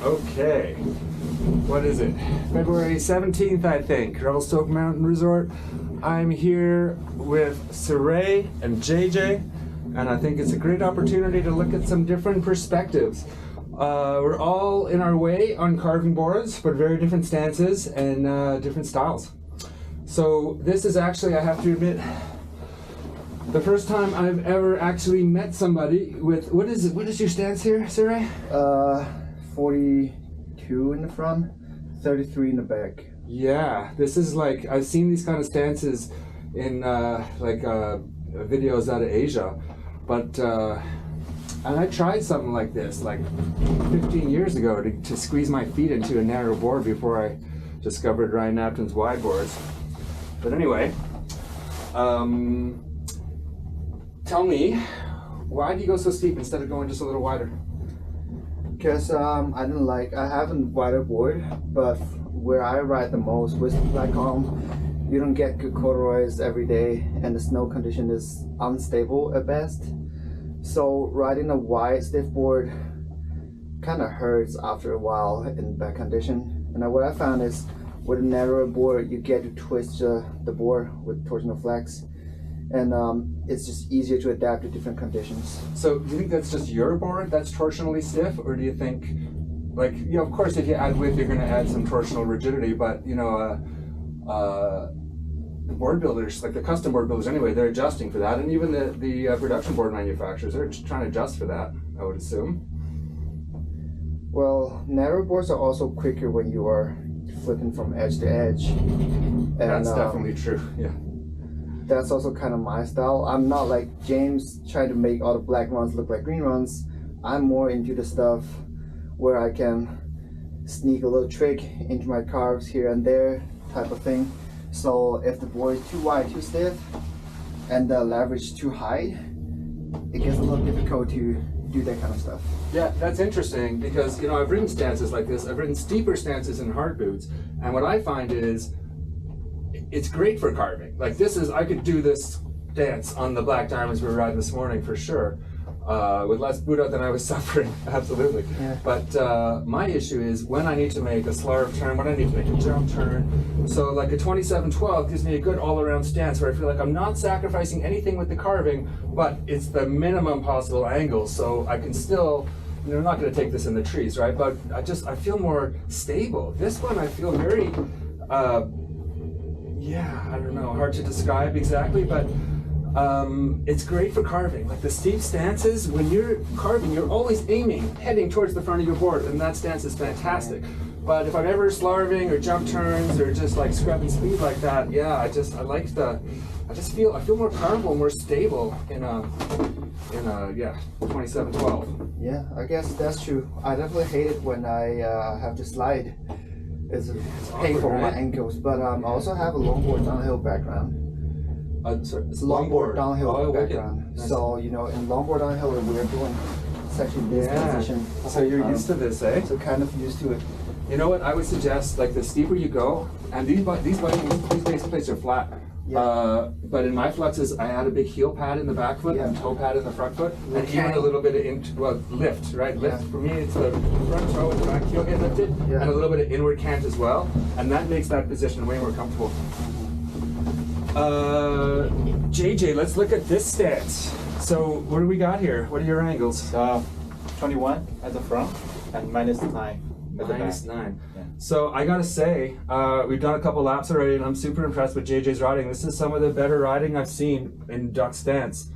Okay, what is it? February 17th, I think, Revelstoke Mountain Resort. I'm here with Sirui and JJ, and I think it's a great opportunity to look at some different perspectives. We're all in our way on carving boards, but very different stances and different styles. So this is actually, I have to admit, the first time I've ever actually met somebody with, what is your stance here, Sirui? 42 in the front, 33 in the back. Yeah, this is like, I've seen these kind of stances in videos out of Asia, but and I tried something like this like 15 years ago to squeeze my feet into a narrow board before I discovered Ryan Napton's wide boards. But anyway, tell me, why do you go so steep instead of going just a little wider? Because I have a wider board, but where I ride the most with Black Calm, you don't get good corduroys every day, and the snow condition is unstable at best. So riding a wide stiff board kind of hurts after a while in bad condition. And what I found is with a narrower board, you get to twist the board with torsional flex, and it's just easier to adapt to different conditions. So do you think that's just your board that's torsionally stiff, or do you think, like, you know, of course if you add width you're going to add some torsional rigidity, but you know, the board builders, like the custom board builders anyway, they're adjusting for that, and even the production board manufacturers, they're just trying to adjust for that, I would assume. Well, narrow boards are also quicker when you are flipping from edge to edge. And, that's definitely true, yeah. That's also kind of my style. I'm not like James trying to make all the black runs look like green runs. I'm more into the stuff where I can sneak a little trick into my carves here and there type of thing. So if the board is too wide, too stiff, and the leverage too high, it gets a little difficult to do that kind of stuff. Yeah, that's interesting because, you know, I've ridden stances like this. I've ridden steeper stances in hard boots, and what I find is it's great for carving. Like this is, I could do this dance on the black diamonds we were riding this morning for sure, with less boot out than I was suffering, absolutely. Yeah. But my issue is when I need to make a slarv turn, when I need to make a jump turn. So like a 27-12 gives me a good all-around stance where I feel like I'm not sacrificing anything with the carving, but it's the minimum possible angle, so I can still, you know, I'm not going to take this in the trees, right? But I feel more stable. This one I feel very, yeah, I don't know, hard to describe exactly, but it's great for carving. Like the steep stances, when you're carving, you're always aiming, heading towards the front of your board, and that stance is fantastic. But if I'm ever slarving or jump turns or just like scrubbing speed like that, yeah, I feel more carvable, more stable in a 27-12. Yeah, I guess that's true. I definitely hate it when I have to slide. It's painful for my ankles, but I also have a longboard downhill background. Sorry, it's longboard downhill background. Nice. So, you know, in longboard downhill, we're doing section this position. So you're used to this, eh? So kind of used to it. You know what I would suggest? Like the steeper you go, and these base plates are flat. Yeah. But in my fluxes, I add a big heel pad in the back foot and toe pad in the front foot, and even a little bit of lift, right? Lift for me, it's the front toe and the back heel get lifted, and a little bit of inward cant as well, and that makes that position way more comfortable. JJ, let's look at this stance. So what do we got here? What are your angles? 21 at the front and -9 at the back. -9. Yeah. So I gotta say, we've done a couple laps already, and I'm super impressed with JJ's riding. This is some of the better riding I've seen in duck stance.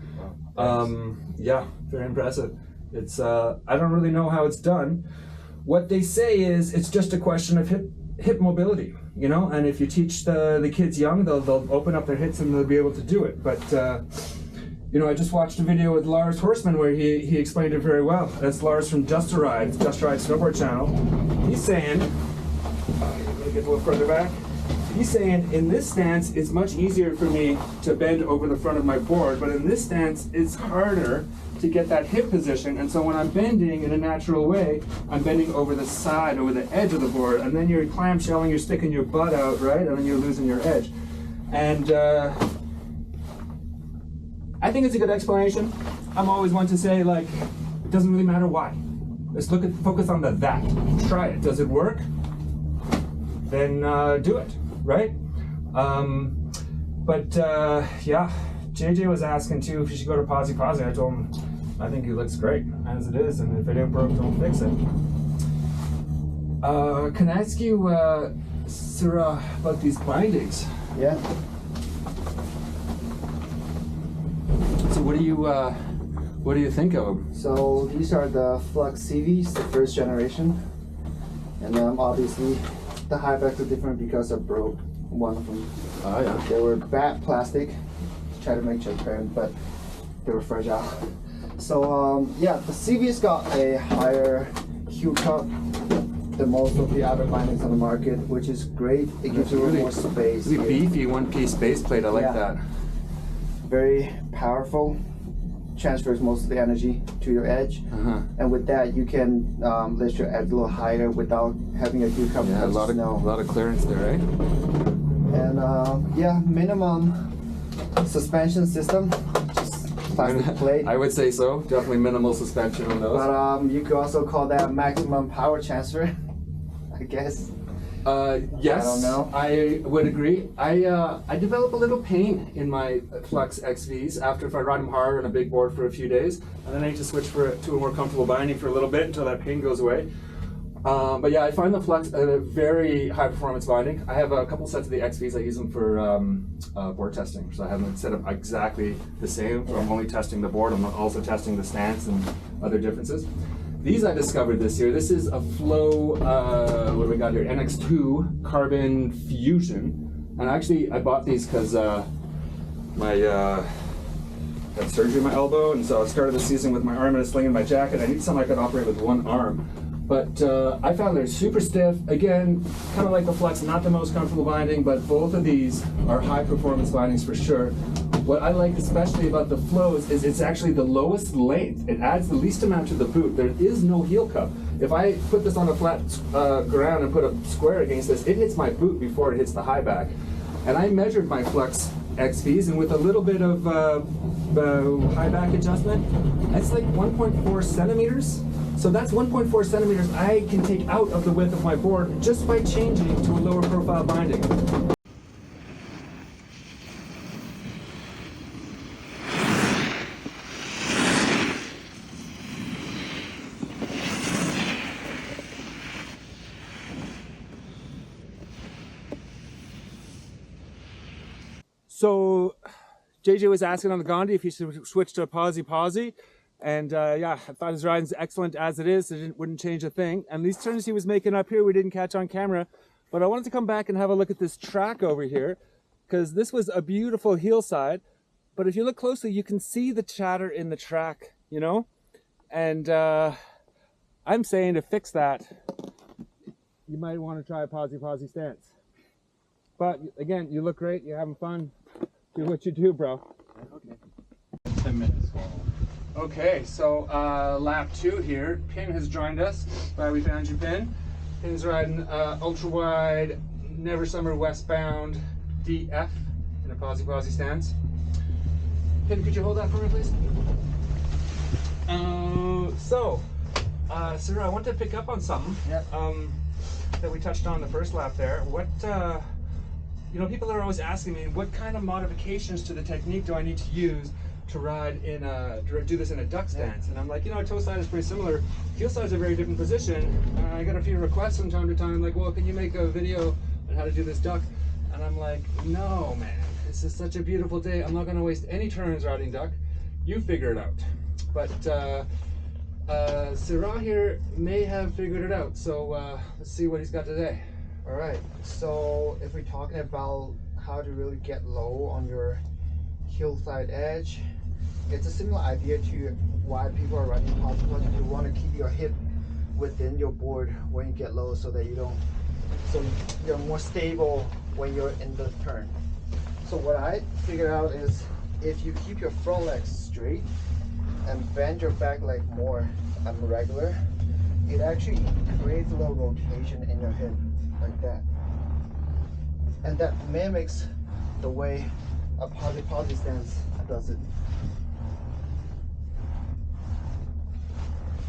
Yeah, very impressive. It's I don't really know how it's done. What they say is it's just a question of hip mobility, you know. And if you teach the kids young, they'll open up their hips and they'll be able to do it. But you know, I just watched a video with Lars Horstman where he explained it very well. That's Lars from Just a Ride Snowboard channel. He's saying, let me get a little further back. He's saying in this stance it's much easier for me to bend over the front of my board, but in this stance it's harder to get that hip position, and so when I'm bending in a natural way, I'm bending over the side, over the edge of the board, and then you're clamshelling, you're sticking your butt out, right, and then you're losing your edge. And I think it's a good explanation. I'm always one to say, like, it doesn't really matter why. Let's focus on the that. Try it. Does it work? Then do it, right? Yeah, JJ was asking too if you should go to Posy. I told him I think he looks great as it is, and if it ain't broke, don't fix it. Can I ask you, Sarah, about these bindings? Yeah. So what do you think of them? So these are the Flux CVs, the first generation, and obviously the high backs are different because I broke one of them. Oh yeah. They were bad plastic, try to make transparent, but they were fragile. So yeah, the CV's got a higher heel cup than most of the other bindings on the market, which is great. It gives you a little more space. Really beefy one-piece base plate. I like that. Very powerful. Transfers most of the energy to your edge, and with that you can lift your edge a little higher without having a heel cup. Yeah, a lot of clearance there, right? And yeah, minimum suspension system, just plastic plate. I would say so. Definitely minimal suspension on those. But you could also call that maximum power transfer, I guess. Yes, I don't know. I would agree. I develop a little pain in my Flux XVs after if I ride them hard on a big board for a few days, and then I need to switch to a more comfortable binding for a little bit until that pain goes away. But yeah, I find the Flux a very high performance binding. I have a couple sets of the XVs. I use them for board testing, so I have them set up exactly the same. So I'm only testing the board. I'm also testing the stance and other differences. These I discovered this year. This is a Flow, what do we got here? NX2 Carbon Fusion. And actually, I bought these because my had surgery in my elbow, and so I started the season with my arm in a sling in my jacket. I need something I could operate with one arm. But I found they're super stiff. Again, kind of like the Flux, not the most comfortable binding, but both of these are high performance bindings for sure. What I like especially about the Flows is it's actually the lowest length. It adds the least amount to the boot. There is no heel cup. If I put this on a flat ground and put a square against this, it hits my boot before it hits the high back. And I measured my Flux XVs, and with a little bit of high back adjustment, that's like 1.4 centimeters. So that's 1.4 centimeters I can take out of the width of my board just by changing to a lower profile binding. So JJ was asking on the Gandhi if he should switch to a Posy. And yeah, I thought his riding's excellent as it is. It wouldn't change a thing. And these turns he was making up here, we didn't catch on camera. But I wanted to come back and have a look at this track over here, because this was a beautiful Heelside. But if you look closely, you can see the chatter in the track, you know? And I'm saying to fix that, you might want to try a Posy stance. But again, you look great, you're having fun. Do what you do, bro. Okay. 10 minutes. Okay, so lap 2 here. Pin has joined us. Glad we found you, Pin. Pin's riding ultra wide, never summer westbound DF in a Posy stance. Pin, could you hold that for me, please? Sir, I want to pick up on something that we touched on the first lap there. What, you know, people are always asking me, what kind of modifications to the technique do I need to use to ride in do this in a duck stance? And I'm like, you know, toe side is pretty similar. Heel side is a very different position. I got a few requests from time to time, like, well, can you make a video on how to do this duck? And I'm like, no, man, this is such a beautiful day. I'm not going to waste any turns riding duck. You figure it out. But Sirui here may have figured it out. So let's see what he's got today. All right, so if we're talking about how to really get low on your heel side edge, it's a similar idea to why people are riding Posy. You want to keep your hip within your board when you get low, so that you're more stable when you're in the turn. So what I figured out is if you keep your front legs straight and bend your back leg more regular, it actually creates a little rotation in your hip like that, and that mimics the way a Posy stance does it.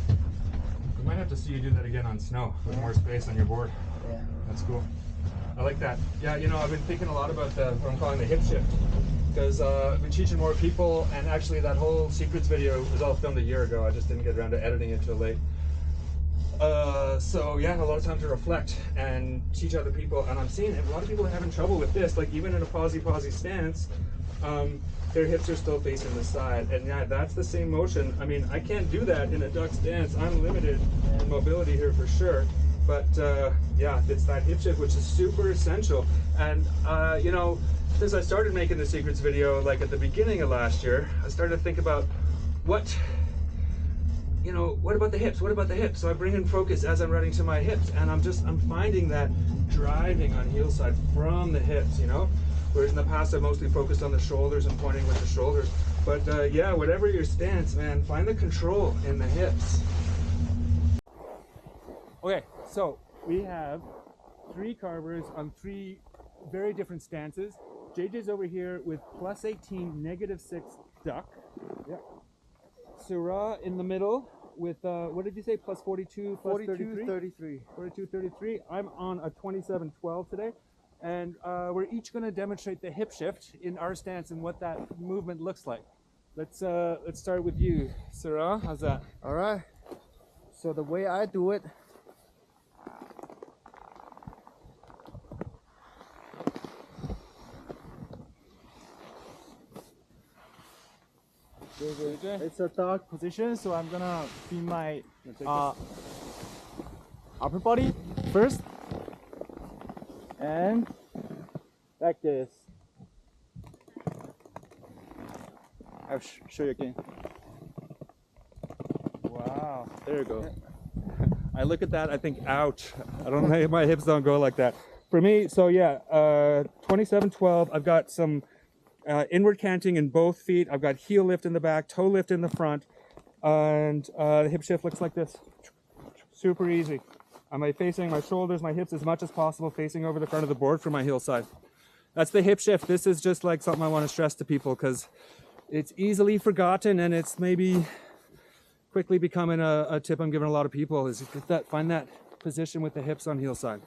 You might have to see you do that again on snow with more space on your board. Yeah. That's cool. I like that. Yeah, you know, I've been thinking a lot about what I'm calling the hip shift, because I've been teaching more people, and actually that whole secrets video was all filmed a year ago. I just didn't get around to editing it till late. So yeah, a lot of time to reflect and teach other people, and I'm seeing a lot of people are having trouble with this, like even in a posy stance, their hips are still facing the side, and yeah, that's the same motion. I mean, I can't do that in a duck stance. I'm limited in mobility here for sure, but yeah, it's that hip shift which is super essential. And you know, since I started making the secrets video, like at the beginning of last year, I started to think about what about the hips? What about the hips? So I bring in focus as I'm running to my hips, and I'm finding that driving on Heelside from the hips, you know? Whereas in the past I mostly focused on the shoulders and pointing with the shoulders. But yeah, whatever your stance, man, find the control in the hips. Okay, so we have 3 carvers on 3 very different stances. JJ's over here with +18, -6 duck. Yeah. Sirui in the middle with what did you say, +42, +33? 42-33. I'm on a 27-12 today, and we're each going to demonstrate the hip shift in our stance and what that movement looks like. Let's start with you, Sirui. How's that? All right. So the way I do it, it's a dog position, so I'm gonna be my upper body first, and like this. I'll show you again. Wow. There you go. I look at that, I think, ouch. I don't know, my hips don't go like that. For me, so yeah, 27-12, I've got some inward canting in both feet. I've got heel lift in the back, toe lift in the front, and the hip shift looks like this. Super easy. Am I facing my shoulders, my hips as much as possible, facing over the front of the board for my heel side. That's the hip shift. This is just like something I want to stress to people because it's easily forgotten, and it's maybe quickly becoming a tip I'm giving a lot of people is find that position with the hips on heel side.